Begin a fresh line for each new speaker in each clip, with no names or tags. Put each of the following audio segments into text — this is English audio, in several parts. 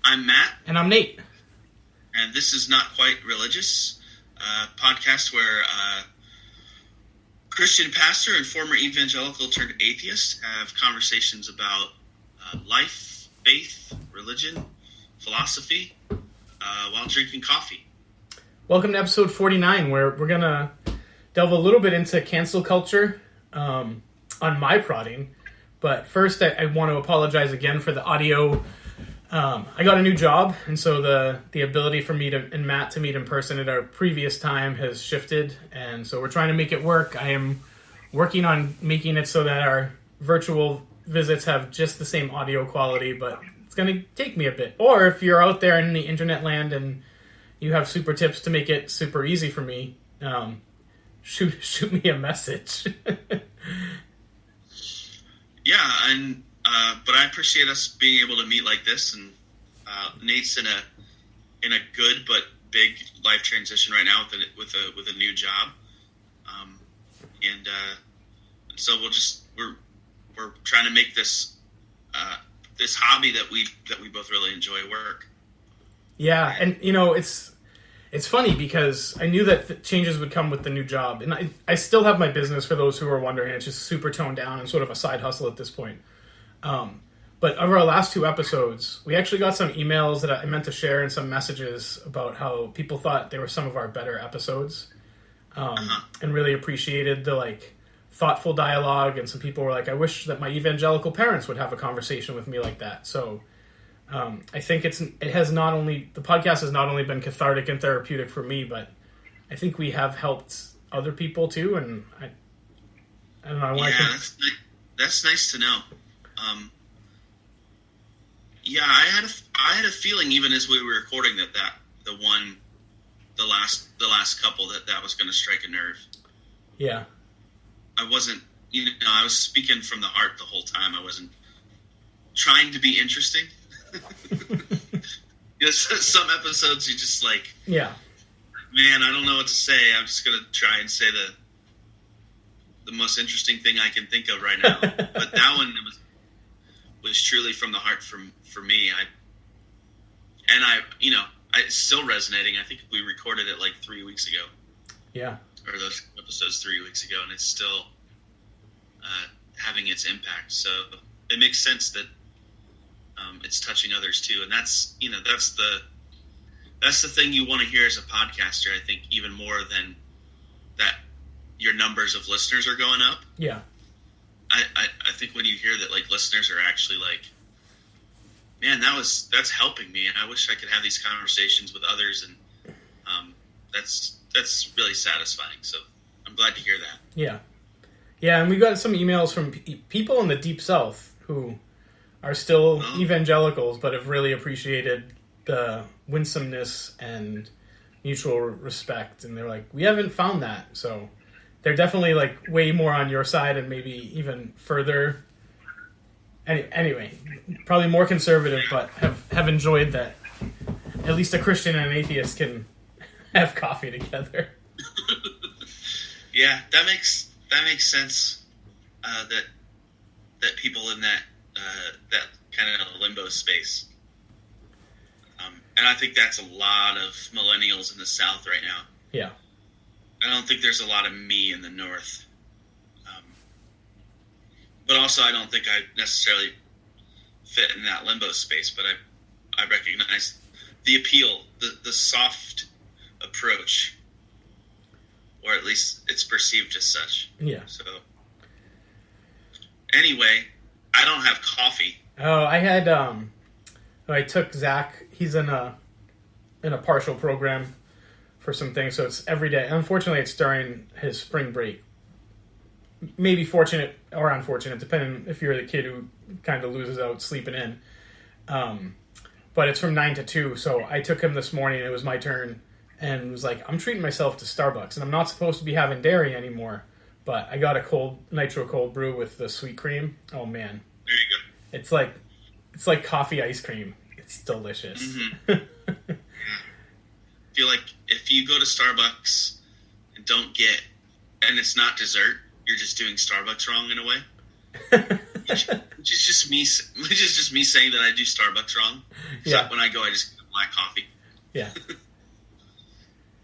I'm Matt.
And I'm Nate.
And this is Not Quite Religious, a podcast where Christian pastor and former evangelical turned atheist have conversations about life, faith, religion, philosophy, while drinking coffee.
Welcome to episode 49, where we're going to delve a little bit into cancel culture on my prodding. But first, I want to apologize again for the audio. I got a new job, and so the ability for me and Matt to meet in person at our previous time has shifted, and so we're trying to make it work. I am working on making it so that our virtual visits have just the same audio quality, but it's going to take me a bit. Or if you're out there in the internet land and you have super tips to make it super easy for me, shoot me a message.
Yeah, and but I appreciate us being able to meet like this, and Nate's in a good but big life transition right now with a new job, and so we're trying to make this this hobby that we both really enjoy work.
Yeah, and it's funny because I knew that changes would come with the new job, and I still have my business, for those who are wondering. It's just super toned down and sort of a side hustle at this point. But over our last two episodes, we actually got some emails that I meant to share and some messages about how people thought they were some of our better episodes, and really appreciated the thoughtful dialogue. And some people were like, "I wish that my evangelical parents would have a conversation with me like that." So I think the podcast has not only been cathartic and therapeutic for me, but I think we have helped other people too. And I don't know.
That's nice to know. Yeah, I had a feeling even as we were recording that the last couple that was going to strike a nerve.
Yeah.
I wasn't, I was speaking from the heart the whole time. I wasn't trying to be interesting. Some episodes you just
yeah,
man, I don't know what to say. I'm just going to try and say the most interesting thing I can think of right now. But that one was truly from the heart for me. It's still resonating. I think we recorded it 3 weeks ago.
Yeah.
Or those episodes 3 weeks ago, and it's still having its impact. So it makes sense that it's touching others too, and that's the thing you want to hear as a podcaster. I think even more than that, your numbers of listeners are going up.
Yeah.
I think when you hear that listeners are actually man, that's helping me, and I wish I could have these conversations with others, and that's really satisfying. So I'm glad to hear that.
Yeah, and we got some emails from people in the Deep South who are still evangelicals, but have really appreciated the winsomeness and mutual respect, and they're like, we haven't found that. So they're definitely way more on your side, and maybe even further. Anyway, probably more conservative, but have enjoyed that at least a Christian and an atheist can have coffee together.
Yeah, that makes sense. That people in that kind of limbo space, and I think that's a lot of millennials in the South right now.
Yeah.
I don't think there's a lot of me in the North. But also I don't think I necessarily fit in that limbo space, but I recognize the appeal, the soft approach, or at least it's perceived as such.
Yeah.
So anyway, I don't have coffee.
Oh, I had, I took Zach, he's in a partial program for some things, so it's every day. Unfortunately, it's during his spring break. Maybe fortunate or unfortunate, depending if you're the kid who kind of loses out sleeping in. But it's from 9 to 2, so I took him this morning, it was my turn, and was like, I'm treating myself to Starbucks, and I'm not supposed to be having dairy anymore, but I got a nitro cold brew with the sweet cream. Oh, man.
There you go.
It's like coffee ice cream. It's delicious.
Mm-hmm. I feel like if you go to Starbucks and don't get, and it's not dessert, you're just doing Starbucks wrong in a way. which is just me. Which is just me saying that I do Starbucks wrong. So when I go, I just get black coffee.
Yeah.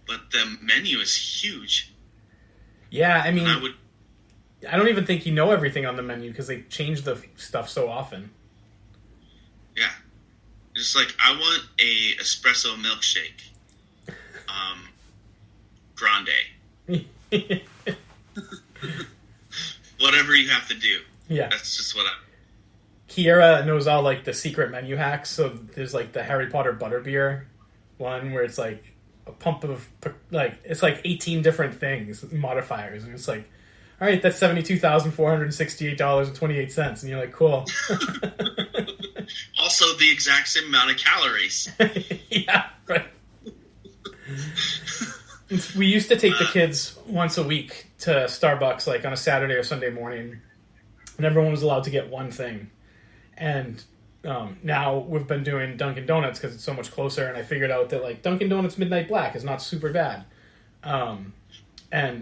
But the menu is huge.
Yeah, I mean, I don't even think you know everything on the menu because they change the stuff so often.
Yeah. Just like, I want a espresso milkshake. Grande. Whatever you have to do.
Yeah.
That's just what
Kiera knows all, like, the secret menu hacks. So there's, like, the Harry Potter butterbeer one where it's, like, a pump of, like, it's, like, 18 different things, modifiers. And it's like, all right, that's $72,468.28. And you're like, cool.
Also the exact same amount of calories.
Yeah, right. We used to take the kids once a week to Starbucks, like on a Saturday or Sunday morning, and everyone was allowed to get one thing. And now we've been doing Dunkin' Donuts because it's so much closer, and I figured out that like Dunkin' Donuts Midnight Black is not super bad, and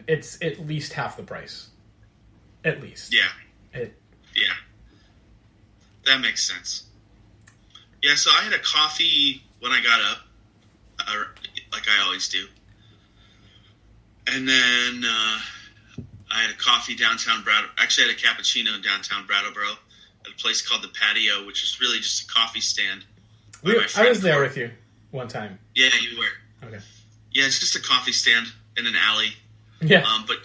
it's at least half the price. At least,
yeah, that makes sense. Yeah, so I had a coffee when I got up, like I always do. And then I had a coffee downtown Actually, I had a cappuccino in downtown Brattleboro at a place called The Patio, which is really just a coffee stand.
I was there with you one time.
Yeah, you were.
Okay.
Yeah, it's just a coffee stand in an alley.
Yeah.
But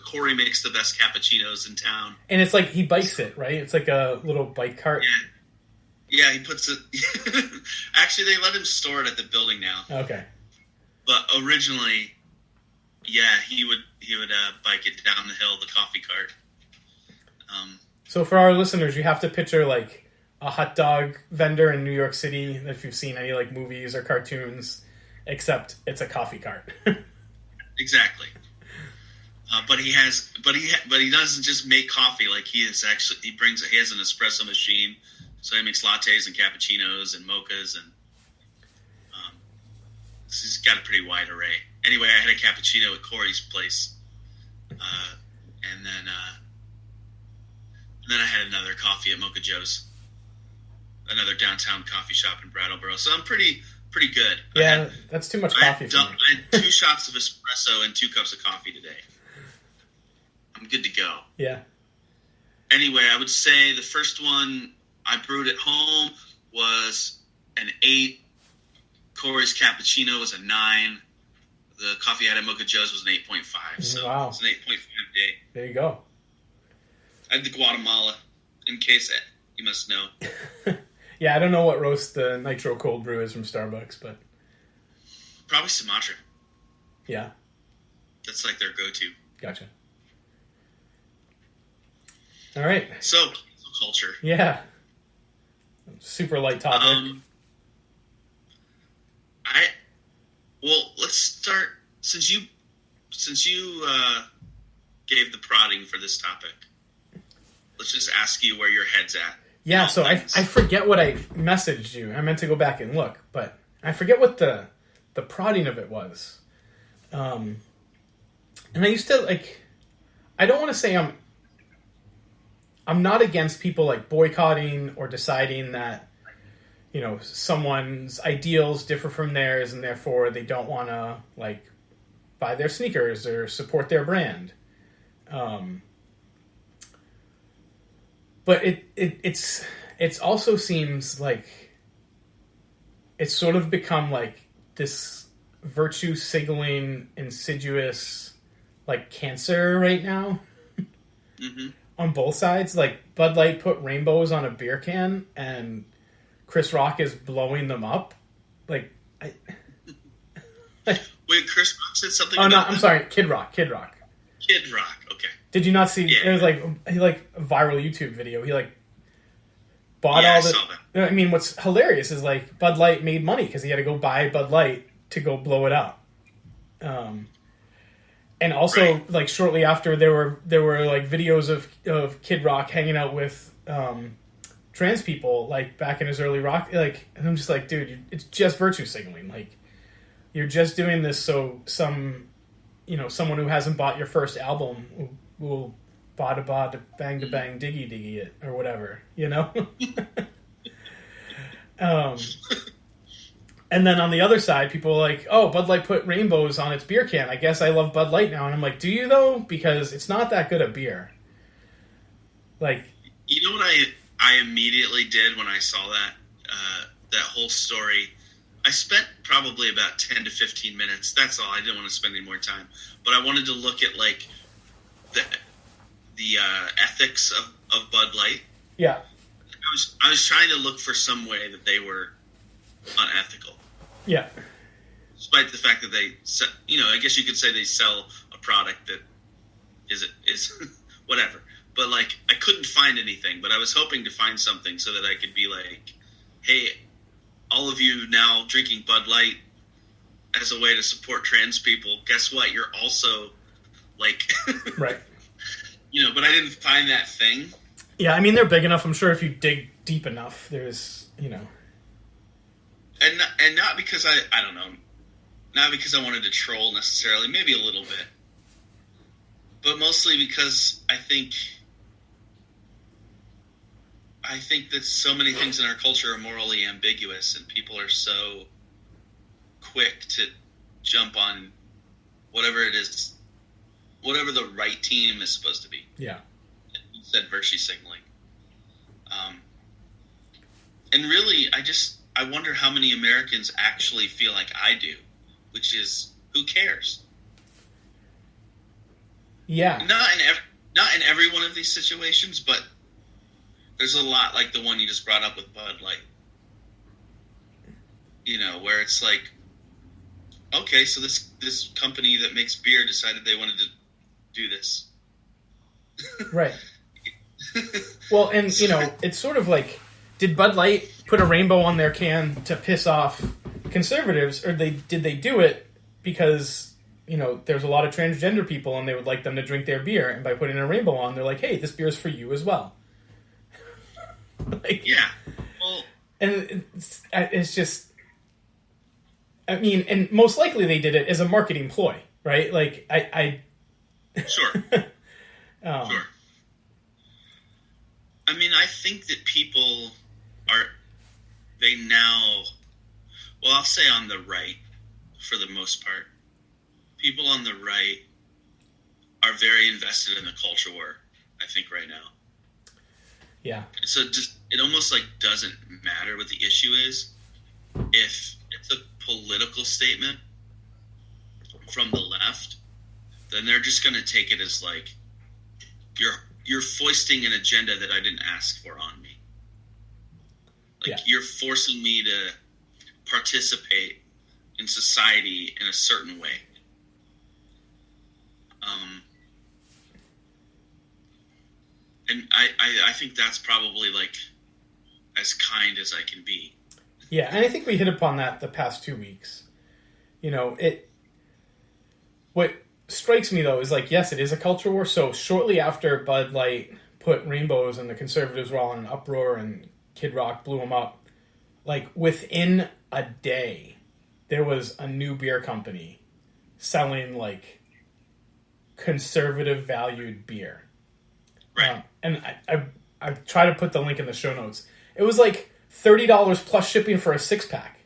Corey makes the best cappuccinos in town.
And it's like he bikes it, right? It's like a little bike cart.
Yeah, he puts it... Actually, they let him store it at the building now.
Okay.
But originally... Yeah, he would bike it down the hill, the coffee cart.
So for our listeners, you have to picture like a hot dog vendor in New York City, if you've seen any like movies or cartoons, except it's a coffee cart.
Exactly. But he doesn't just make coffee. Like he has an espresso machine, so he makes lattes and cappuccinos and mochas, and he's got a pretty wide array. Anyway, I had a cappuccino at Corey's place, and then I had another coffee at Mocha Joe's, another downtown coffee shop in Brattleboro. So I'm pretty good.
Yeah, that's too much coffee for me.
I had 2 shots of espresso and 2 cups of coffee today. I'm good to go.
Yeah.
Anyway, I would say the first one I brewed at home was an 8. Corey's cappuccino was a 9. The coffee I had at Mocha Joe's was an 8.5. So
wow.
It's an 8.5 day.
There you go.
I had the Guatemala, in case you must know.
Yeah, I don't know what roast the nitro cold brew is from Starbucks, but...
Probably Sumatra.
Yeah.
That's like their go-to.
Gotcha. All right.
So, culture.
Yeah. Super light topic.
Well, let's start, since you gave the prodding for this topic, let's just ask you where your head's at.
Yeah, so I forget what I messaged you. I meant to go back and look, but I forget what the prodding of it was. And I used to, like, I don't want to say I'm not against people, like, boycotting or deciding that, you know, someone's ideals differ from theirs and therefore they don't want to, like, buy their sneakers or support their brand. But it's also seems like it's sort of become like this virtue signaling insidious like cancer right now. Mm-hmm. On both sides. Like Bud Light put rainbows on a beer can and Chris Rock is blowing them up. Like
wait, Chris Rock said something
about
no,
I'm sorry, Kid Rock.
Kid Rock, okay.
Did you not see? Yeah. It was like a viral YouTube video. He like bought all the. I mean, what's hilarious is like Bud Light made money because he had to go buy Bud Light to go blow it up. And also like shortly after there were like videos of Kid Rock hanging out with trans people like back in his early rock. Like, and I'm just like, dude, it's just virtue signaling. Like, you're just doing this so someone who hasn't bought your first album will bada bada bang to bang diggy diggy it or whatever, you know. And then on the other side, people are like, oh, Bud Light put rainbows on its beer can. I guess I love Bud Light now. And I'm like, do you though? Because it's not that good a beer. Like,
you know what I immediately did when I saw that whole story? I spent probably about 10 to 15 minutes. That's all. I didn't want to spend any more time. But I wanted to look at like the ethics of Bud Light.
Yeah.
I was trying to look for some way that they were unethical.
Yeah.
Despite the fact that they, I guess you could say they sell a product that is whatever. But like, I couldn't find anything. But I was hoping to find something so that I could be like, hey, all of you now drinking Bud Light as a way to support trans people, guess what? You're also like,
right.
But I didn't find that thing.
Yeah, I mean, they're big enough. I'm sure if you dig deep enough, there's,
And not because I don't know, not because I wanted to troll necessarily, maybe a little bit, but mostly because I think that so many things in our culture are morally ambiguous, and people are so quick to jump on whatever it is, whatever the right team is supposed to be.
Yeah.
You said virtue signaling. And really, I wonder how many Americans actually feel like I do, which is, who cares?
Yeah.
Not in every one of these situations, but there's a lot like the one you just brought up with Bud Light. Where it's like, okay, so this company that makes beer decided they wanted to do this.
Right. Well, and, it's sort of like, did Bud Light put a rainbow on their can to piss off conservatives, or did they do it because, there's a lot of transgender people and they would like them to drink their beer, and by putting a rainbow on, they're like, hey, this beer's for you as well. Like,
yeah. Well,
and it's just, I mean, and most likely they did it as a marketing ploy, right? Like,
Sure. Sure. I mean, I think that people I'll say on the right, for the most part, people on the right are very invested in the culture war, I think, right now.
Yeah.
So it almost like doesn't matter what the issue is. If it's a political statement from the left, then they're just going to take it as like, you're foisting an agenda that I didn't ask for on me. Like, you're forcing me to participate in society in a certain way. And I think that's probably like as kind as I can be.
Yeah, and I think we hit upon that the past 2 weeks. What strikes me, though, is like, yes, it is a culture war. So shortly after Bud Light put rainbows and the conservatives were all in an uproar and Kid Rock blew them up, like within a day, there was a new beer company selling like conservative valued beer.
Right.
And I try to put the link in the show notes. It was like $30 plus shipping for a 6-pack.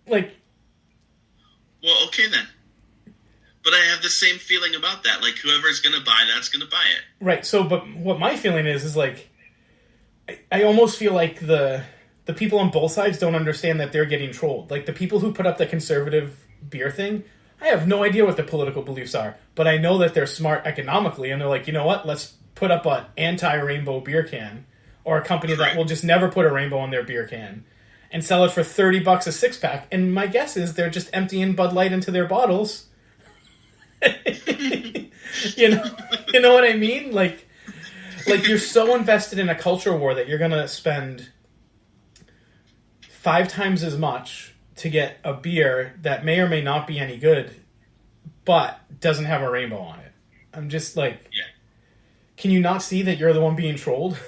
Like,
well, okay then. But I have the same feeling about that. Like, whoever's going to buy that's going to buy it.
Right. So, but what my feeling is like, I almost feel like the people on both sides don't understand that they're getting trolled. Like, the people who put up the conservative beer thing, I have no idea what their political beliefs are, but I know that they're smart economically, and they're like, you know what? Let's put up an anti-rainbow beer can, or a company that will just never put a rainbow on their beer can, and sell it for $30 a 6-pack. And my guess is they're just emptying Bud Light into their bottles. You know what I mean? Like you're so invested in a culture war that you're gonna spend 5 times as much to get a beer that may or may not be any good, but doesn't have a rainbow on it. I'm just like,
yeah.
Can you not see that you're the one being trolled?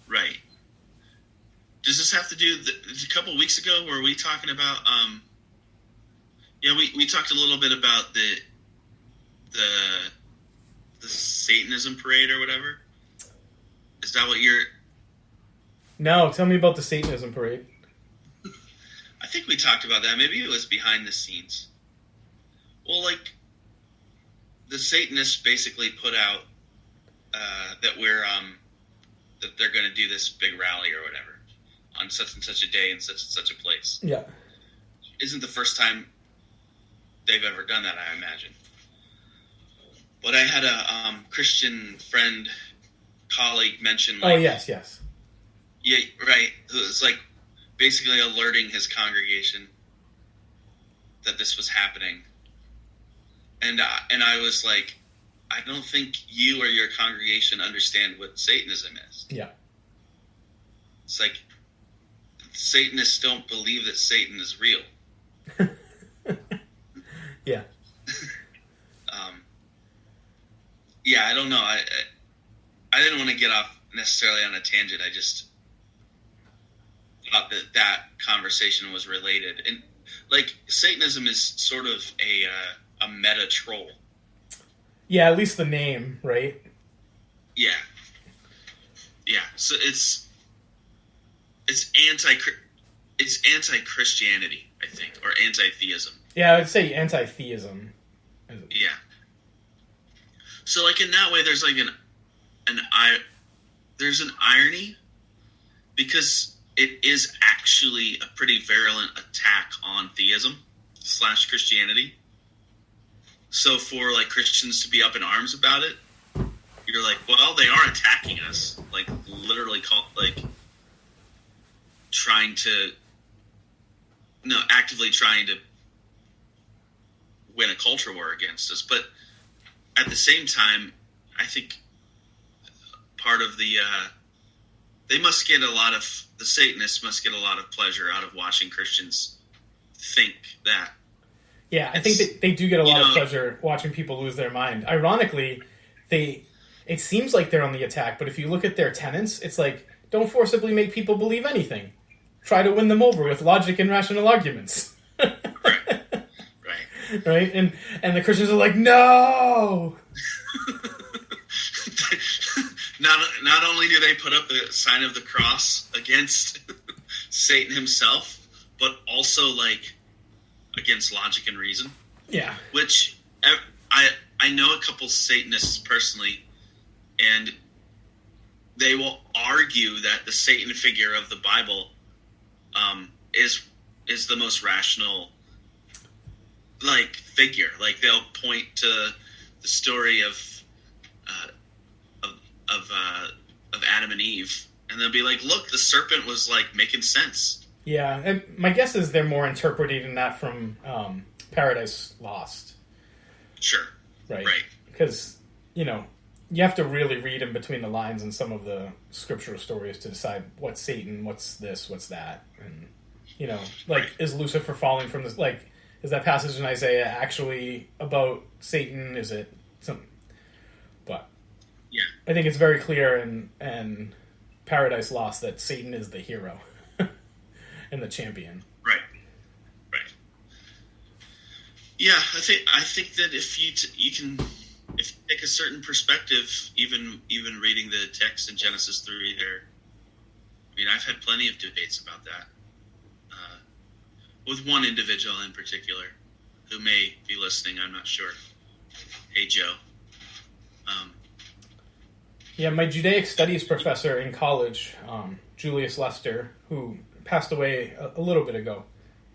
Right. Does this have to do? A couple weeks ago, were we talking about? Yeah, we talked a little bit about the Satanism parade or whatever. Is that what you're?
No, tell me about the Satanism parade.
I think we talked about that. Maybe it was behind the scenes. Well, like, the Satanists basically put out that that they're going to do this big rally or whatever on such and such a day in such and such a place.
Yeah.
Isn't the first time they've ever done that, I imagine. But I had a Christian friend, colleague mention. Like,
oh, yes.
Yeah, right. It was like basically alerting his congregation that this was happening. And I was like, I don't think you or your congregation understand what Satanism is.
Yeah.
It's like Satanists don't believe that Satan is real.
Yeah.
Yeah, I don't know. I didn't want to get off necessarily on a tangent. I just thought that conversation was related. And like Satanism is sort of a meta troll.
Yeah, at least the name, right?
Yeah. Yeah. So it's anti-Christianity, I think, or anti-theism.
Yeah, I would say anti-theism.
Yeah. So like in that way, there's like there's an irony because it is actually a pretty virulent attack on theism / Christianity. So for like Christians to be up in arms about it, you're like, well, they are attacking us, like literally actively trying to win a culture war against us. But at the same time, I think part of the Satanists must get a lot of pleasure out of watching Christians think that.
Yeah, I think they do get a lot of pleasure watching people lose their mind. Ironically, it seems like they're on the attack, but if you look at their tenets, it's like, don't forcibly make people believe anything. Try to win them over with logic and rational arguments.
Right.
Right? And the Christians are like, no!
Not only do they put up the sign of the cross against Satan himself, but also like against logic and reason.
Yeah.
Which I know a couple Satanists personally, and they will argue that the Satan figure of the Bible is the most rational like figure. Like they'll point to the story of Adam and Eve, and they'll be like, "Look, the serpent was like making sense."
Yeah, and my guess is they're more interpreting that from Paradise Lost.
Sure.
Right.
Right.
Because you have to really read in between the lines in some of the scriptural stories to decide what's Satan, what's this, what's that, and like is Lucifer falling from this? Like, is that passage in Isaiah actually about Satan? Is it some? But
yeah,
I think it's very clear in Paradise Lost that Satan is the hero and the champion.
Right. Yeah, I think that if you take a certain perspective, even reading the text in Genesis 3 there, I mean, I've had plenty of debates about that with one individual in particular who may be listening. I'm not sure. Hey, Joe.
Yeah, my Judaic studies professor in college, Julius Lester, who passed away a little bit ago,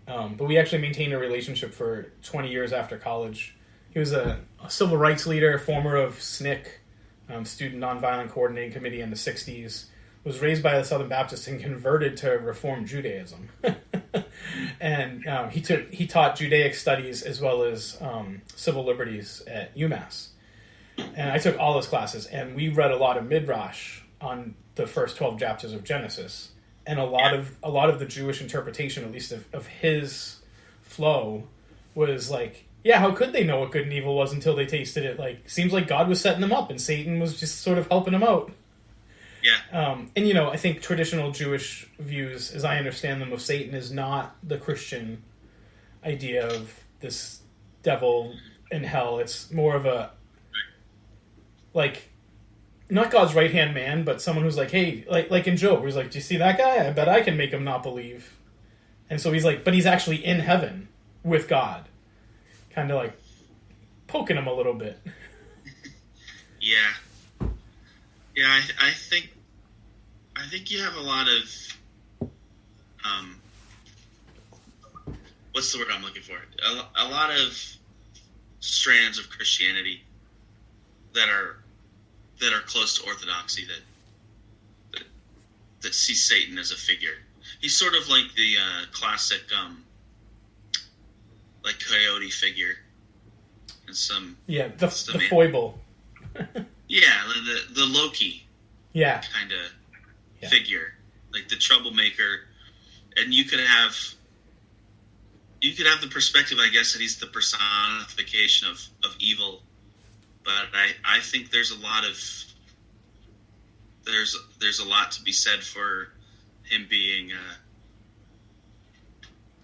but we actually maintained a relationship for 20 years after college. He was a civil rights leader, former of SNCC, Student Nonviolent Coordinating Committee in the 60s, was raised by the Southern Baptists and converted to Reform Judaism. And he taught Judaic studies as well as civil liberties at UMass. And I took all his classes, and we read a lot of Midrash on the first 12 chapters of Genesis. And a lot of the Jewish interpretation, at least of his flow, was like, yeah, how could they know what good and evil was until they tasted it? Like, seems like God was setting them up, and Satan was just sort of helping them out.
Yeah.
And I think traditional Jewish views, as I understand them, of Satan is not the Christian idea of this devil in hell. It's more of a, like, not God's right-hand man, but someone who's like, hey, like in Job, where he's like, do you see that guy? I bet I can make him not believe. And so he's like, but he's actually in heaven with God. Kind of like poking him a little bit.
Yeah. Yeah, I think you have a lot of, what's the word I'm looking for? A lot of strands of Christianity that are close to orthodoxy that see Satan as a figure. He's sort of like the classic like coyote figure and some
the foible.
Yeah, the Loki kind of figure, like the troublemaker, and you could have the perspective, I guess, that he's the personification of evil. But I think there's a lot to be said for him being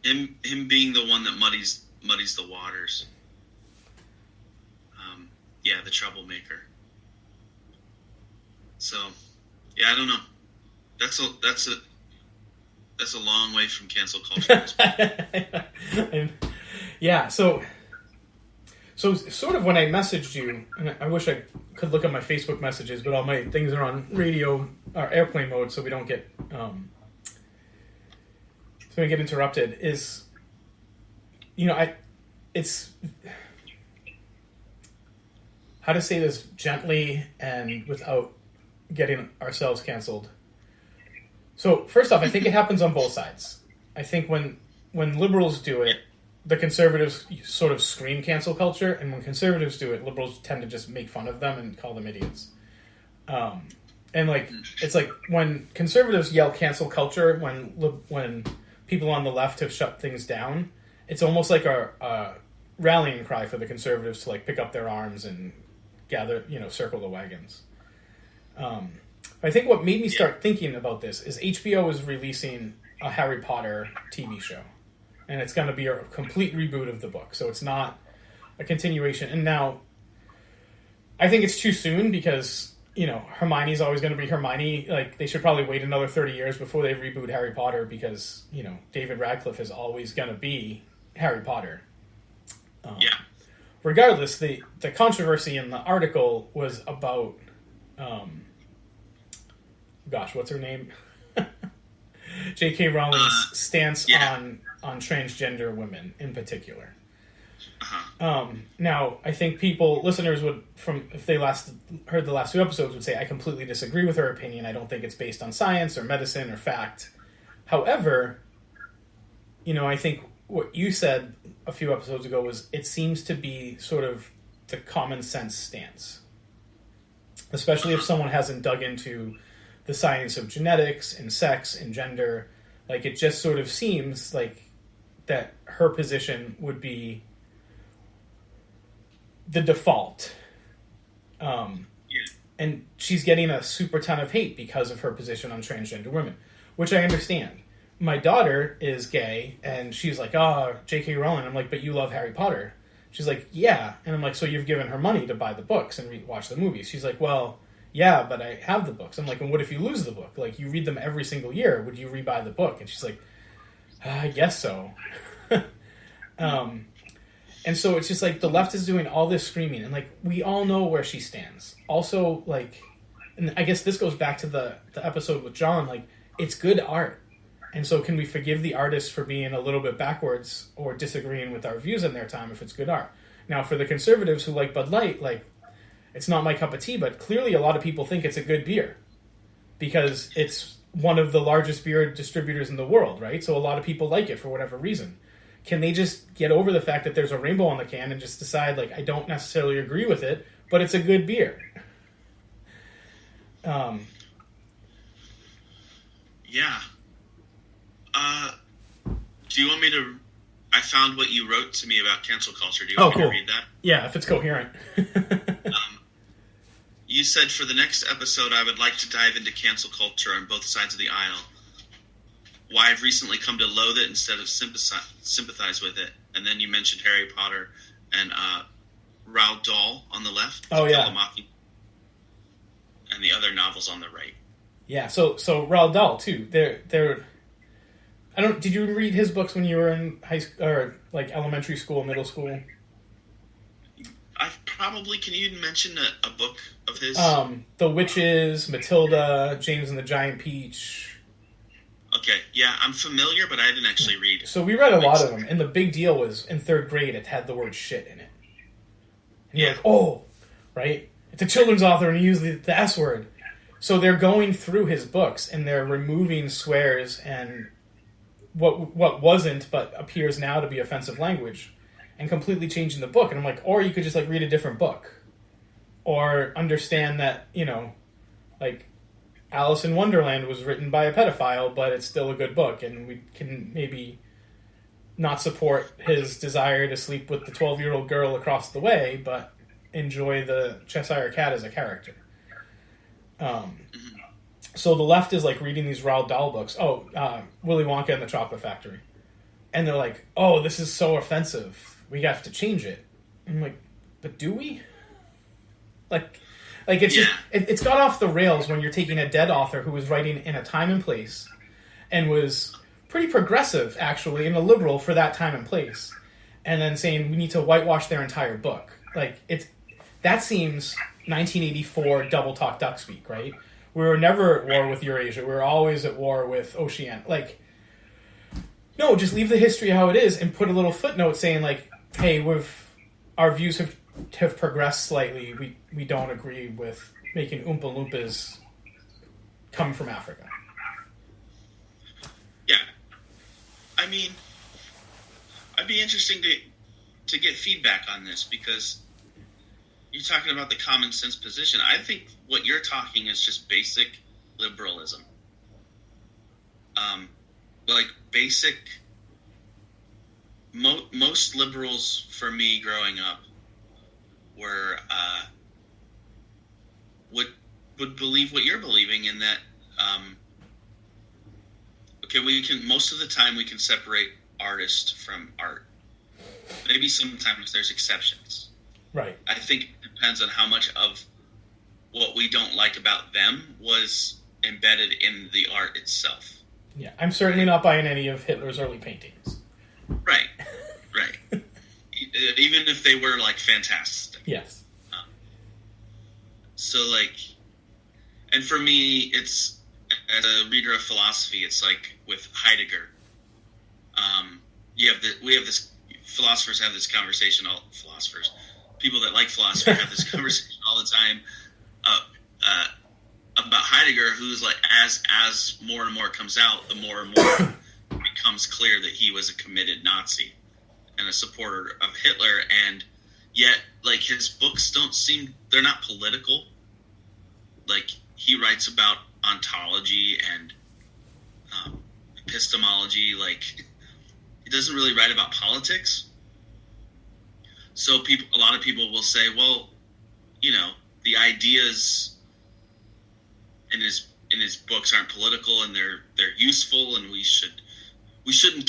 him being the one that muddies the waters. The troublemaker. So, I don't know. That's a long way from cancel culture. So
sort of when I messaged you, and I wish I could look at my Facebook messages, but all my things are on radio or airplane mode, so we don't get interrupted. Is, it's how to say this gently and without getting ourselves canceled. So first off, I think it happens on both sides. I think when liberals do it, the conservatives sort of scream cancel culture, and when conservatives do it, liberals tend to just make fun of them and call them idiots. And like, it's like when conservatives yell cancel culture, when people on the left have shut things down, it's almost like a rallying cry for the conservatives to like pick up their arms and gather, circle the wagons. I think what made me start thinking about this is HBO is releasing a Harry Potter TV show. And it's going to be a complete reboot of the book. So it's not a continuation. And now, I think it's too soon because, Hermione's always going to be Hermione. Like, they should probably wait another 30 years before they reboot Harry Potter because, David Radcliffe is always going to be Harry Potter. Regardless, the controversy in the article was about, what's her name? J.K. Rowling's stance on transgender women in particular. Now, I think listeners would, if they heard the last two episodes, would say, I completely disagree with her opinion. I don't think it's based on science or medicine or fact. However, I think what you said a few episodes ago was it seems to be sort of the common sense stance. Especially if someone hasn't dug into the science of genetics and sex and gender. Like, it just sort of seems like that her position would be the default. And she's getting a super ton of hate because of her position on transgender women, which I understand. My daughter is gay, and she's like, J.K. Rowling. I'm like, but you love Harry Potter. She's like, yeah. And I'm like, so you've given her money to buy the books and watch the movies. She's like, well, yeah, but I have the books. I'm like, and what if you lose the book? Like, you read them every single year. Would you rebuy the book? And she's like, I guess so. And so it's just like the left is doing all this screaming, and like we all know where she stands. Also, like, and I guess this goes back to the episode with John. Like, it's good art, and so can we forgive the artists for being a little bit backwards or disagreeing with our views in their time if it's good art? Now, for the conservatives who like Bud Light, like, it's not my cup of tea, but clearly a lot of people think it's a good beer because it's one of the largest beer distributors in the world, right? So a lot of people like it for whatever reason. Can they just get over the fact that there's a rainbow on the can and just decide, like, I don't necessarily agree with it, but it's a good beer?
Yeah. Do you want me to... I found what you wrote to me about cancel culture. Do you want me to read that?
Yeah, if it's coherent.
You said, for the next episode, I would like to dive into cancel culture on both sides of the aisle. Why I've recently come to loathe it instead of sympathize with it. And then you mentioned Harry Potter and Roald Dahl on the left.
Oh, yeah.
And the other novels on the right.
Yeah, so Roald Dahl too. They're did you read his books when you were in high school or like elementary school, middle school?
Can you mention a book of his?
The Witches, Matilda, James and the Giant Peach.
Okay, yeah, I'm familiar, but I didn't actually read.
So we read a lot of them, and the big deal was in third grade it had the word shit in it. And you're like, oh, right? It's a children's author and he used the S word. So they're going through his books and they're removing swears and what wasn't but appears now to be offensive language and completely changing the book. And I'm like, or you could just like read a different book or understand that, like Alice in Wonderland was written by a pedophile, but it's still a good book and we can maybe not support his desire to sleep with the 12-year-old girl across the way, but enjoy the Cheshire Cat as a character. So the left is like reading these Roald Dahl books. Willy Wonka and the Chocolate Factory. And they're like, oh, this is so offensive. We have to change it. And I'm like, but do we? Like it's just, it's got off the rails when you're taking a dead author who was writing in a time and place and was pretty progressive, actually, and a liberal for that time and place. And then saying we need to whitewash their entire book. Like, that seems 1984 double talk duck speak, right? We were never at war with Eurasia. We were always at war with Oceania. Like, no, just leave the history how it is and put a little footnote saying, like, hey, our views have progressed slightly. We don't agree with making Oompa Loompas come from Africa.
Yeah. I mean, I'd be interesting to get feedback on this because you're talking about the common sense position. I think what you're talking is just basic liberalism. Like basic. Most liberals for me growing up were would believe what you're believing in that. Most of the time we can separate artist from art. Maybe sometimes there's exceptions.
Right.
I think it depends on how much of what we don't like about them was embedded in the art itself.
Yeah, I'm certainly not buying any of Hitler's early paintings.
Right. Even if they were, like, fantastic.
Yes.
So, like, and for me, it's, as a reader of philosophy, it's like with Heidegger. We have this, philosophers have this conversation, people that like philosophy have this conversation all the time about Heidegger, who's like, as more and more comes out, the more and more it becomes clear that he was a committed Nazi and a supporter of Hitler, and yet, like, his books they're not political. Like, he writes about ontology and epistemology, like, he doesn't really write about politics. So a lot of people will say, well, the ideas in his books aren't political and they're useful, and we shouldn't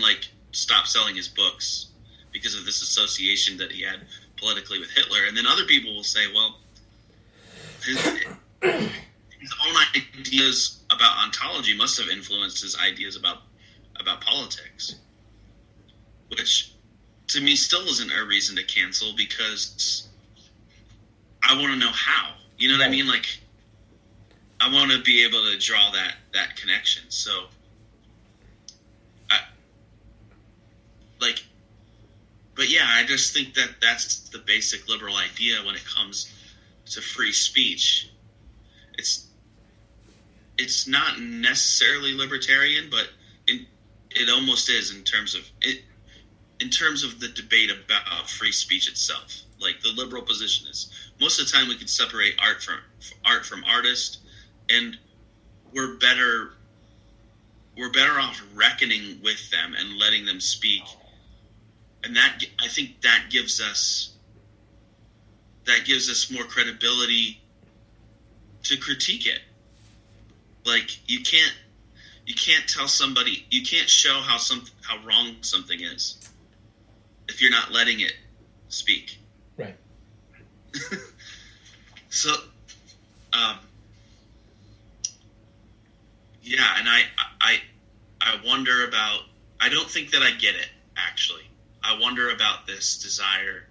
like stop selling his books because of this association that he had politically with Hitler. And then other people will say, well, his own ideas about ontology must have influenced his ideas about politics, which to me still isn't a reason to cancel, because I want to know how. You know what I mean? Like, I want to be able to draw that connection. So, but yeah, I just think that that's the basic liberal idea when it comes to free speech. It's not necessarily libertarian, but it almost is in terms of it. In terms of the debate about free speech itself, like, the liberal position is most of the time we can separate art from artist, and we're better off reckoning with them and letting them speak. And I think that gives us more credibility to critique it. Like, you can't tell somebody, you can't show how wrong something is if you're not letting it speak.
Right.
So, yeah, and I wonder about. I don't think that I get it. Actually, I wonder about this desire.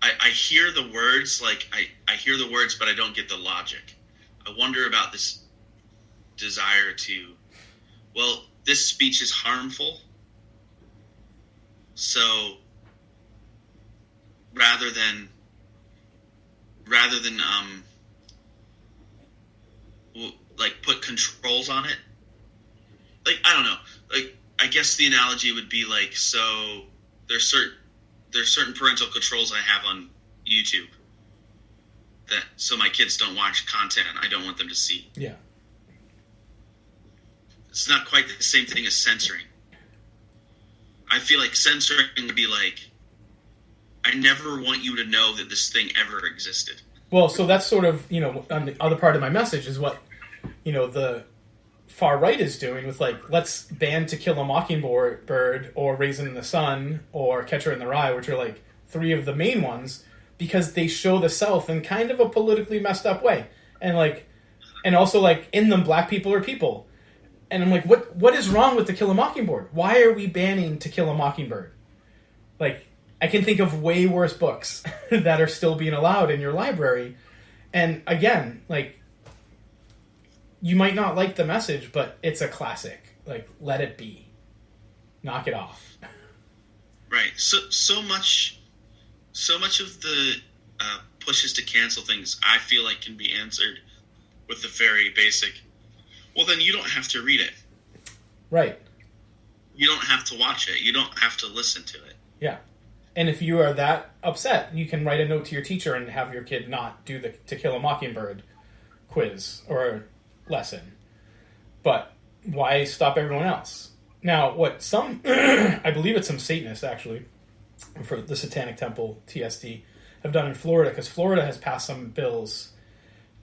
I hear the words, like I hear the words, but I don't get the logic. I wonder about this desire to. Well, this speech is harmful, so rather than like put controls on it. Like, I don't know. Like, I guess the analogy would be like, so there's certain parental controls I have on YouTube that so my kids don't watch content I don't want them to see.
Yeah.
It's not quite the same thing as censoring. I feel like censoring would be like, I never want you to know that this thing ever existed.
Well, so that's sort of, on the other part of my message is what, the far right is doing with, like, let's ban To Kill a Mockingbird or Raisin in the Sun or Catcher in the Rye, which are, like, three of the main ones, because they show the South in kind of a politically messed up way. And, like, and also, like, in them, black people are people. And I'm like, what is wrong with To Kill a Mockingbird? Why are we banning To Kill a Mockingbird? Like, I can think of way worse books that are still being allowed in your library. And again, like, you might not like the message, but it's a classic. Like, let it be. Knock it off.
Right. So much of the pushes to cancel things, I feel like, can be answered with the very basic, well, then you don't have to read it.
Right.
You don't have to watch it. You don't have to listen to it.
Yeah. And if you are that upset, you can write a note to your teacher and have your kid not do the To Kill a Mockingbird quiz or lesson. But why stop everyone else? Now, what some, I believe it's some Satanists actually, for the Satanic Temple, TSD, have done in Florida, because Florida has passed some bills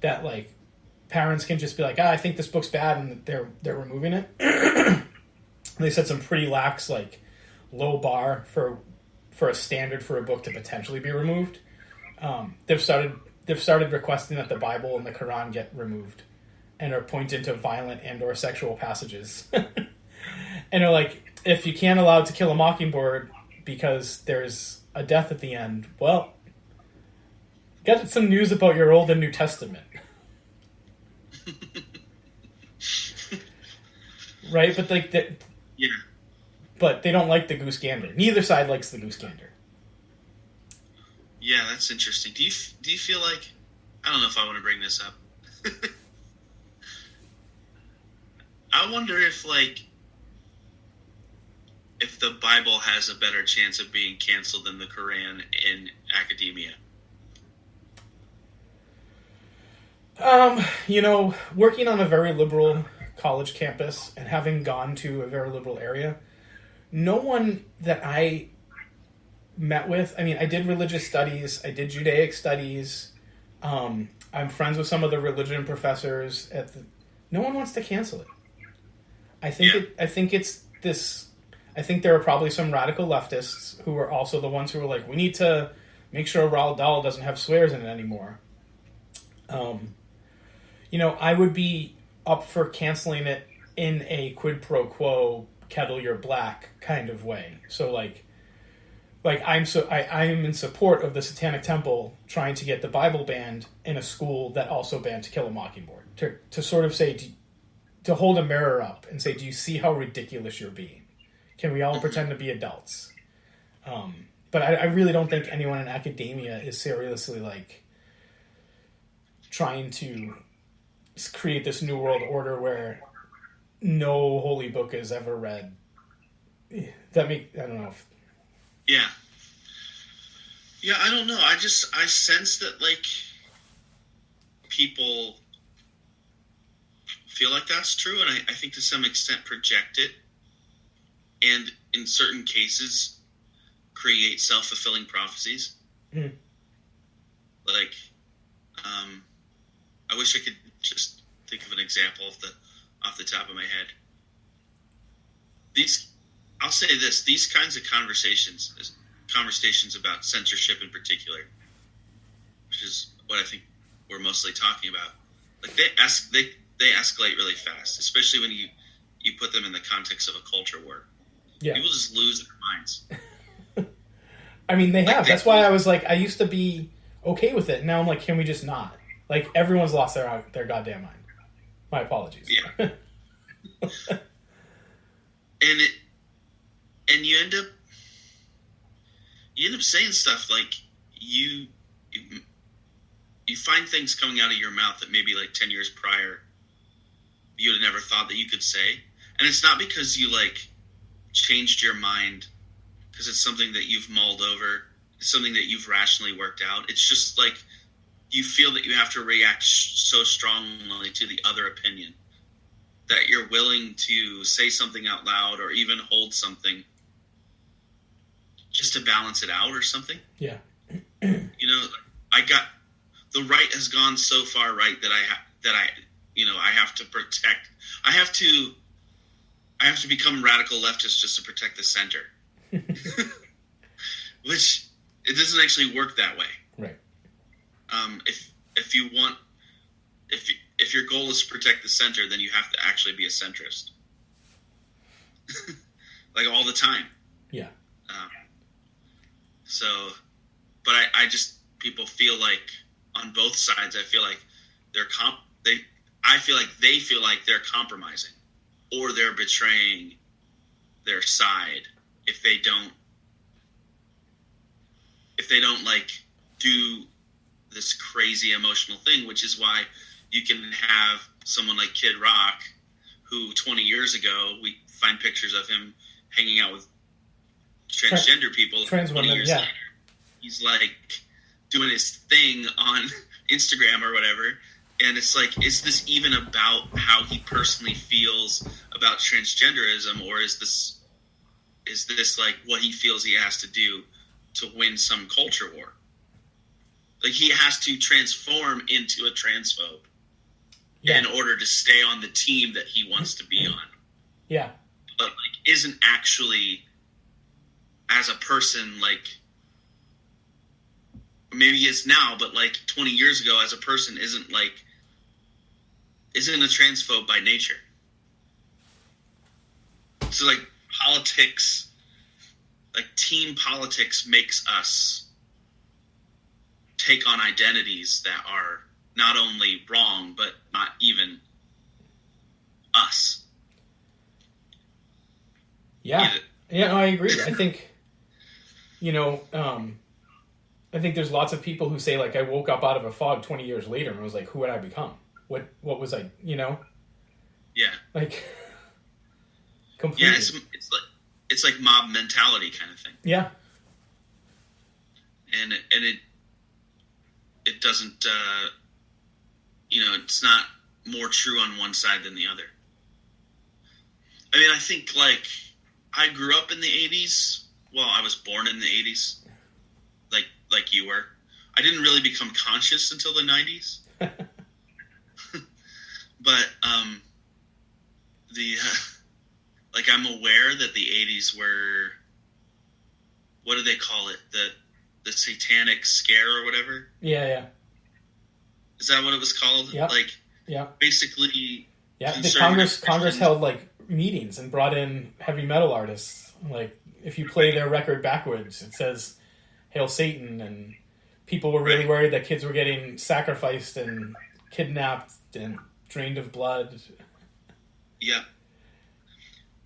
that, like, parents can just be like, I think this book's bad, and they're removing it. They set some pretty lax, like, low bar for a standard for a book to potentially be removed. They've started requesting that the Bible and the Quran get removed, and are pointing to violent and or sexual passages. And they're like, if you can't allow To Kill a Mockingbird because there's a death at the end, well, get some news about your Old and New Testament. Right? But, like,
yeah.
But they don't like the goose gander. Neither side likes the goose gander.
Yeah, that's interesting. Do you feel like, I don't know if I want to bring this up. I wonder if, like, if the Bible has a better chance of being canceled than the Quran in academia.
Working on a very liberal college campus and having gone to a very liberal area, no one that I met with, I mean, I did religious studies, I did Judaic studies, I'm friends with some of the religion professors no one wants to cancel it. I think there are probably some radical leftists who are also the ones who are like, we need to make sure Roald Dahl doesn't have swears in it anymore. I would be up for canceling it in a quid pro quo, kettle your black kind of way. So like I'm in support of the Satanic Temple trying to get the Bible banned in a school that also banned To Kill a Mockingbird. To sort of say, to hold a mirror up and say, do you see how ridiculous you're being? Can we all pretend to be adults? But I really don't think anyone in academia is seriously, like, trying to create this new world order where no holy book is ever read. I don't know.
Yeah. Yeah, I don't know. I sense that, like, people feel like that's true, and I think to some extent project it, and in certain cases create self-fulfilling prophecies.
Mm.
Like, I wish I could just think of an example off the top of my head. I'll say this: these kinds of conversations about censorship in particular, which is what I think we're mostly talking about. Like they escalate really fast, especially when you put them in the context of a culture war.
Yeah.
People just lose their minds.
I mean, they have. That's why I was like, I used to be okay with it. Now I'm like, can we just not? Like, everyone's lost their goddamn mind. My apologies.
Yeah. and you end up saying stuff like you find things coming out of your mouth that maybe like 10 years prior you would have never thought that you could say. And it's not because you like changed your mind because it's something that you've mulled over. It's something that you've rationally worked out. It's just like you feel that you have to react so strongly to the other opinion that you're willing to say something out loud or even hold something just to balance it out or something.
Yeah.
You know, the right has gone so far right that I have to protect. I have to become radical leftist just to protect the center. Which it doesn't actually work that way.
Right.
If your goal is to protect the center, then you have to actually be a centrist. Like all the time.
Yeah.
But I just, people feel like on both sides, I feel like they feel like they're compromising or they're betraying their side if they don't like do this crazy emotional thing, which is why you can have someone like Kid Rock, who 20 years ago, we find pictures of him hanging out with transgender people.
Trans women, yeah.
Later. He's like doing his thing on Instagram or whatever. And it's like, is this even about how he personally feels about transgenderism, or is this like what he feels he has to do to win some culture war? Like, he has to transform into a transphobe in order to stay on the team that he wants to be on.
Yeah.
But like isn't actually as a person, like, maybe it's now, but like 20 years ago as a person isn't a transphobe by nature. So like politics, like team politics makes us take on identities that are not only wrong, but not even us.
Yeah. Yeah, no, I agree. I think, I think there's lots of people who say, like, I woke up out of a fog 20 years later and was like, who would I become? What was I,
Yeah.
Like, completely.
Yeah, it's like mob mentality kind of thing.
Yeah.
And it doesn't, it's not more true on one side than the other. I mean, I think, like, I grew up in the 80s. Well, I was born in the 80s, like you were. I didn't really become conscious until the 90s. But I'm aware that the 80s were, what do they call it? The satanic scare or whatever?
Yeah.
Is that what it was called?
Yeah.
Like,
yeah.
Basically,
yeah. The Congress held like meetings and brought in heavy metal artists. Like, if you play their record backwards, it says "Hail Satan," and people were really worried that kids were getting sacrificed and kidnapped and drained of blood.
Yeah.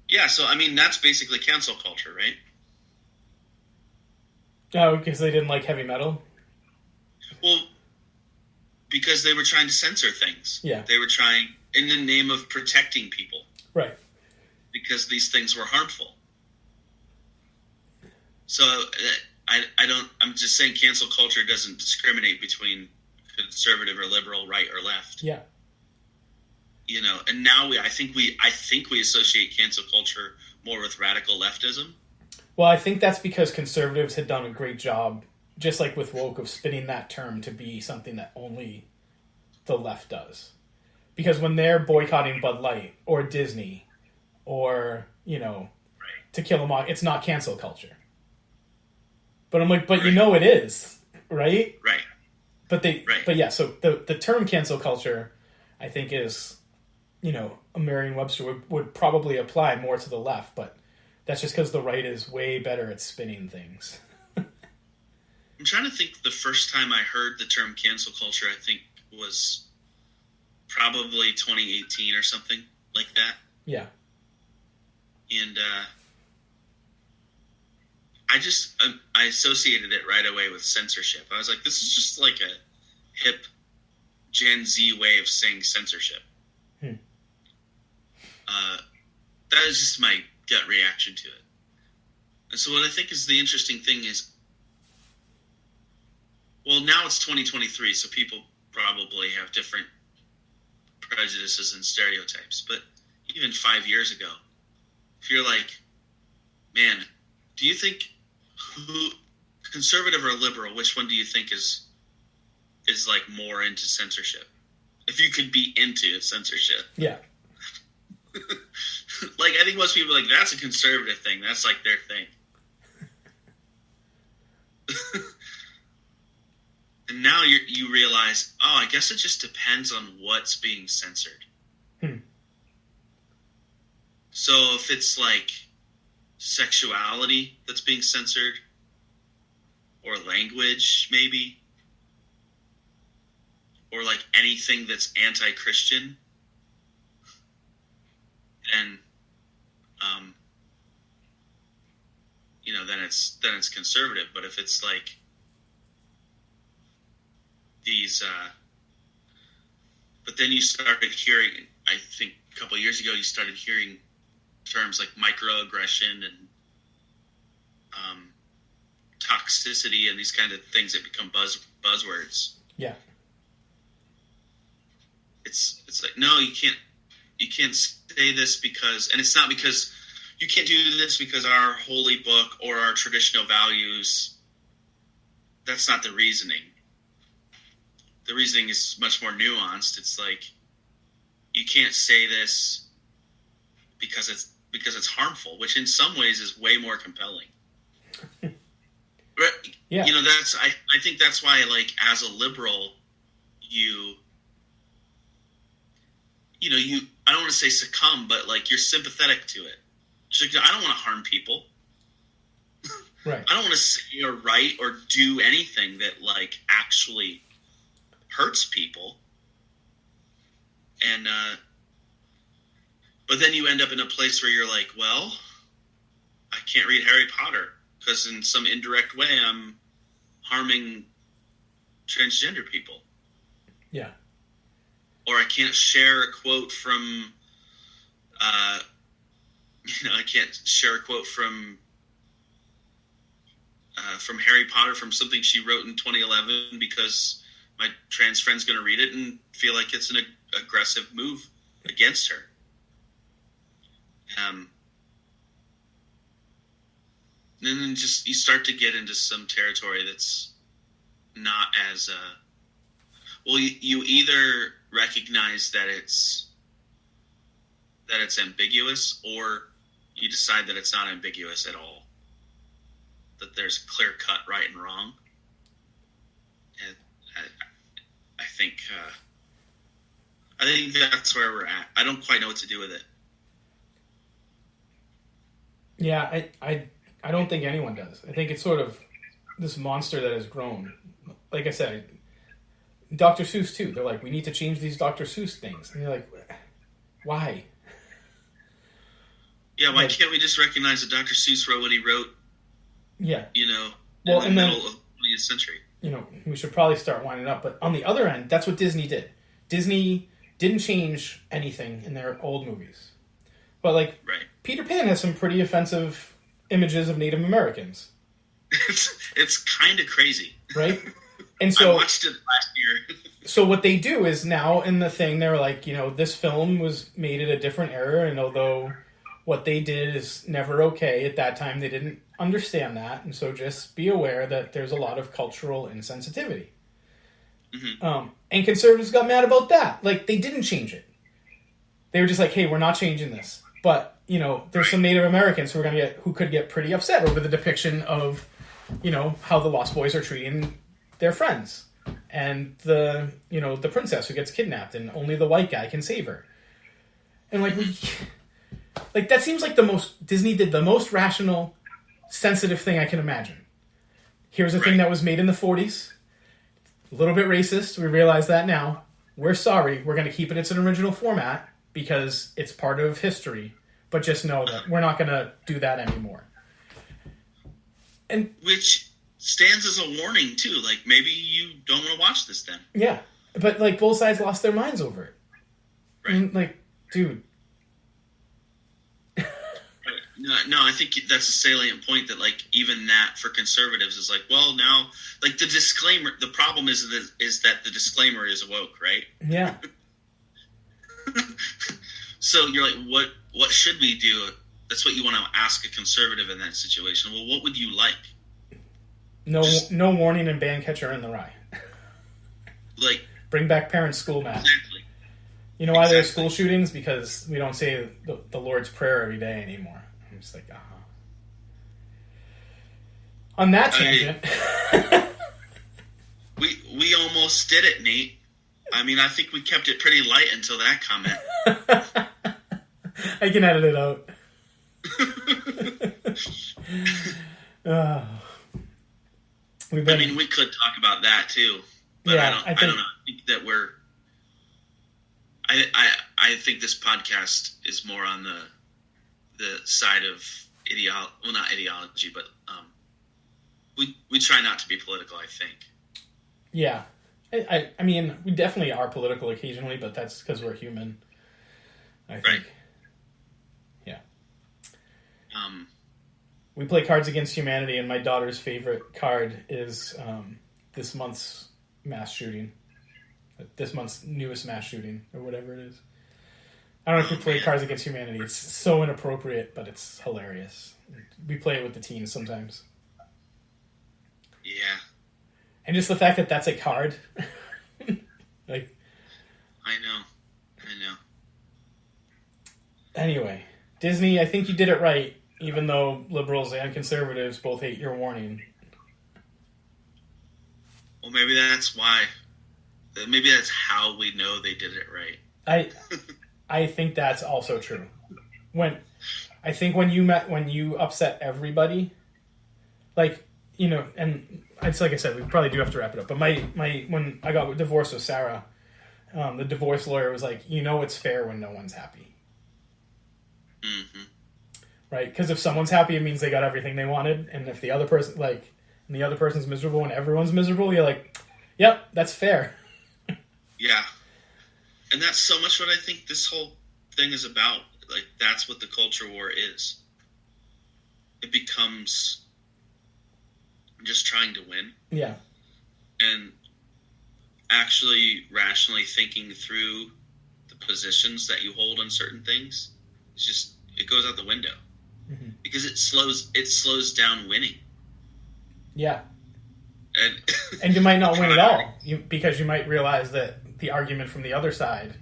Yeah. So I mean, that's basically cancel culture, right?
Oh, because they didn't like heavy metal?
Well, because they were trying to censor things.
Yeah.
They were trying, in the name of protecting people.
Right.
Because these things were harmful. So, I'm just saying cancel culture doesn't discriminate between conservative or liberal, right or left.
Yeah.
And now I think we associate cancel culture more with radical leftism.
Well, I think that's because conservatives had done a great job, just like with woke, of spinning that term to be something that only the left does. Because when they're boycotting Bud Light or Disney or, To Kill a Mock, it's not cancel culture. But I'm like, but you know it is, right?
Right.
But yeah, so the term cancel culture, I think is, a Merriam-Webster would probably apply more to the left, but that's just because the right is way better at spinning things.
I'm trying to think the first time I heard the term cancel culture, I think was probably 2018 or something like that.
Yeah.
And I associated it right away with censorship. I was like, this is just like a hip Gen Z way of saying censorship. That is just my gut reaction to it. And so what I think is the interesting thing is, well, now it's 2023, so people probably have different prejudices and stereotypes. But even 5 years ago, if you're like, man, do you think conservative or liberal, which one do you think is like more into censorship? If you could be into censorship.
Yeah.
Like, I think most people are like, that's a conservative thing. That's like their thing. And now you realize, oh, I guess it just depends on what's being censored. So if it's like sexuality that's being censored, or language maybe, or like anything that's anti-Christian, then then it's conservative. But if it's like these, but then you started hearing, I think a couple of years ago, you started hearing terms like microaggression and toxicity and these kind of things that become buzzwords.
Yeah.
It's like, no, you can't say this because, and it's not because you can't do this because our holy book or our traditional values. That's not the reasoning. The reasoning is much more nuanced. It's like, you can't say this because it's harmful, which in some ways is way more compelling.
Yeah.
I think that's why, like, as a liberal, I don't want to say succumb, but like you're sympathetic to it. Like, I don't want to harm people.
Right.
I don't want to say or write or do anything that like actually hurts people. And but then you end up in a place where you're like, well, I can't read Harry Potter because in some indirect way I'm harming transgender people.
Yeah.
Or I can't share a quote from, I can't share a quote from Harry Potter from something she wrote in 2011 because my trans friend's going to read it and feel like it's an aggressive move against her. And then just you start to get into some territory that's not as well. You either recognize that it's ambiguous, or you decide that it's not ambiguous at all. That there's clear cut right and wrong. And I think that's where we're at. I don't quite know what to do with it.
Yeah, I don't think anyone does. I think it's sort of this monster that has grown. Like I said, Dr. Seuss too. They're like, we need to change these Dr. Seuss things. And you're like, why?
Yeah, why can't we just recognize that Dr. Seuss wrote what he wrote?
Yeah.
In the middle of the 20th century.
We should probably start winding up. But on the other end, that's what Disney did. Disney didn't change anything in their old movies. But right. Peter Pan has some pretty offensive images of Native Americans.
It's kind of crazy.
Right? And so
I watched it last year.
So what they do is now in the thing, they're like, this film was made at a different era, and although what they did is never okay at that time, they didn't understand that, and so just be aware that there's a lot of cultural insensitivity. Mm-hmm. And conservatives got mad about that. Like, they didn't change it. They were just like, hey, we're not changing this. But, there's some Native Americans who could get pretty upset over the depiction of how the Lost Boys are treating their friends. And the princess who gets kidnapped and only the white guy can save her. And that seems like Disney did the most rational, sensitive thing I can imagine. Here's a thing that was made in the 40s. A little bit racist. We realize that now. We're sorry. We're going to keep it its original format because it's part of history. But just know that we're not going to do that anymore. And
which stands as a warning, too. Like, maybe you don't want to watch this then.
Yeah. But, both sides lost their minds over it.
Right.
And, dude.
No, I think that's a salient point that, even that for conservatives is well, now, the disclaimer, the problem is that the disclaimer is woke, right?
Yeah.
So you're what should we do? That's what you want to ask a conservative in that situation. Well, what would you like?
No warning and ban catcher in the rye. Bring back parents' school math.
Exactly.
You know why there's school shootings? Because we don't say the Lord's Prayer every day anymore. I'm just On that tangent.
We almost did it, Nate. I mean, I think we kept it pretty light until that comment.
I can edit it out.
We could talk about that too, but I don't know. I think that I think this podcast is more on the side of not ideology, but we try not to be political, I think.
Yeah. I mean, we definitely are political occasionally, but that's because we're human, I think.
Right.
Yeah. We play Cards Against Humanity, and my daughter's favorite card is this month's mass shooting. This month's newest mass shooting, or whatever it is. I don't know if you play Cards Against Humanity. It's so inappropriate, but it's hilarious. We play it with the teens sometimes.
Yeah.
And just the fact that that's a card.
I know.
Anyway, Disney, I think you did it right, even though liberals and conservatives both hate your warning.
Well, maybe that's why. Maybe that's how we know they did it right.
I think that's also true. When you upset everybody, and it's like I said, we probably do have to wrap it up. But when I got divorced with Sarah, the divorce lawyer was like, it's fair when no one's happy.
Mm-hmm.
Right? Because if someone's happy, it means they got everything they wanted, and if the other person's miserable and everyone's miserable, you're like, yep, that's fair.
Yeah. And that's so much what I think this whole thing is about. That's what the culture war is. It becomes just trying to win.
Yeah.
And actually rationally thinking through the positions that you hold on certain things, it goes out the window. Mm-hmm. Because it slows down winning.
Yeah. And you might not win at all, because you might realize that the argument from the other side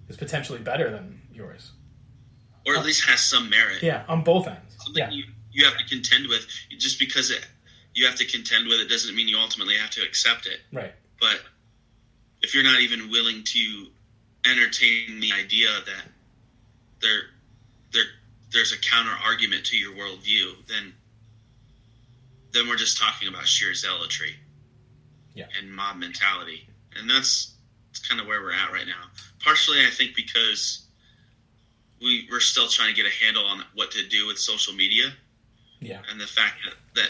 is potentially better than yours.
Or at least has some merit.
Yeah, on both ends.
Something you have to contend with. Just because you have to contend with it doesn't mean you ultimately have to accept it.
Right.
But if you're not even willing to entertain the idea that there's a counter argument to your worldview, then we're just talking about sheer zealotry.
Yeah.
And mob mentality. And that's kind of where we're at right now. Partially, I think, because we're still trying to get a handle on what to do with social media.
Yeah. And
the fact that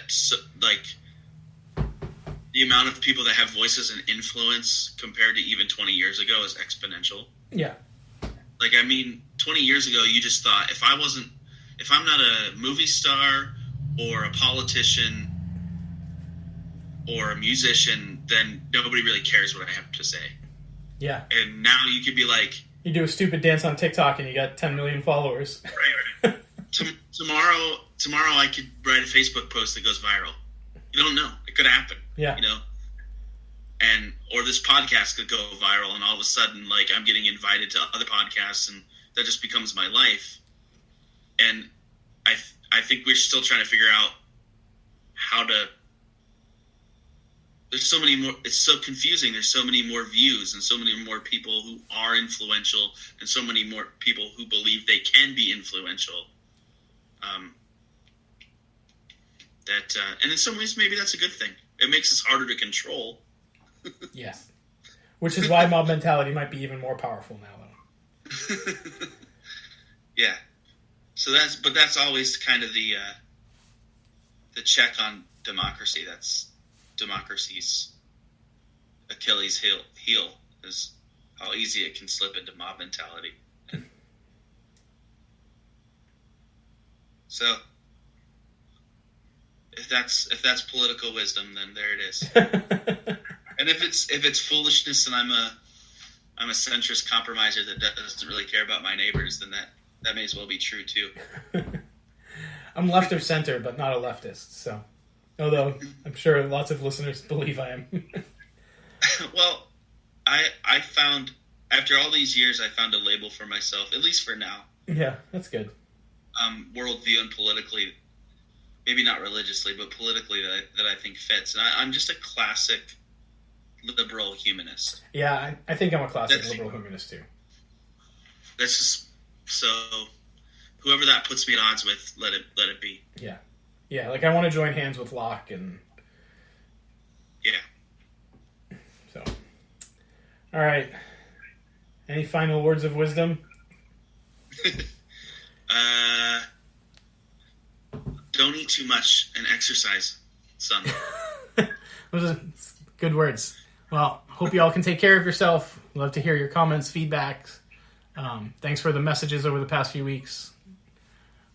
the amount of people that have voices and influence compared to even 20 years ago is exponential.
Yeah.
20 years ago, you just thought, if I'm not a movie star or a politician or a musician, then nobody really cares what I have to say.
Yeah.
And now you could be like...
You do a stupid dance on TikTok and you got 10 million followers.
Right. Tomorrow I could write a Facebook post that goes viral. You don't know. It could happen.
Yeah.
Or this podcast could go viral, and all of a sudden, I'm getting invited to other podcasts, and that just becomes my life. And I think we're still trying to figure out how to there's so many more. It's so confusing. There's so many more views and so many more people who are influential and so many more people who believe they can be influential. And in some ways, maybe that's a good thing. It makes us harder to control.
Yes. Which is why mob mentality might be even more powerful now, though.
Yeah. So that's always kind of the check on democracy. That's democracy's Achilles heel is how easy it can slip into mob mentality. So if that's political wisdom, then there it is. And if it's foolishness and I'm a centrist compromiser that doesn't really care about my neighbors, then that may as well be true too.
I'm left of center, but not a leftist. So, although I'm sure lots of listeners believe I am.
Well, I found after all these years, I found a label for myself, at least for now.
Yeah, that's good.
Worldview and politically, maybe not religiously, but politically that I think fits. And I'm just a classic liberal humanist.
Yeah, I think I'm a classic liberal humanist too.
That's just so. Whoever that puts me at odds with, let it be.
Yeah. Like I want to join hands with Locke and.
Yeah.
So. All right. Any final words of wisdom?
Don't eat too much and exercise, son.
Those are good words. Well, hope you all can take care of yourself. Love to hear your comments, feedback. Thanks for the messages over the past few weeks.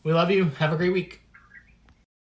We love you. Have a great week.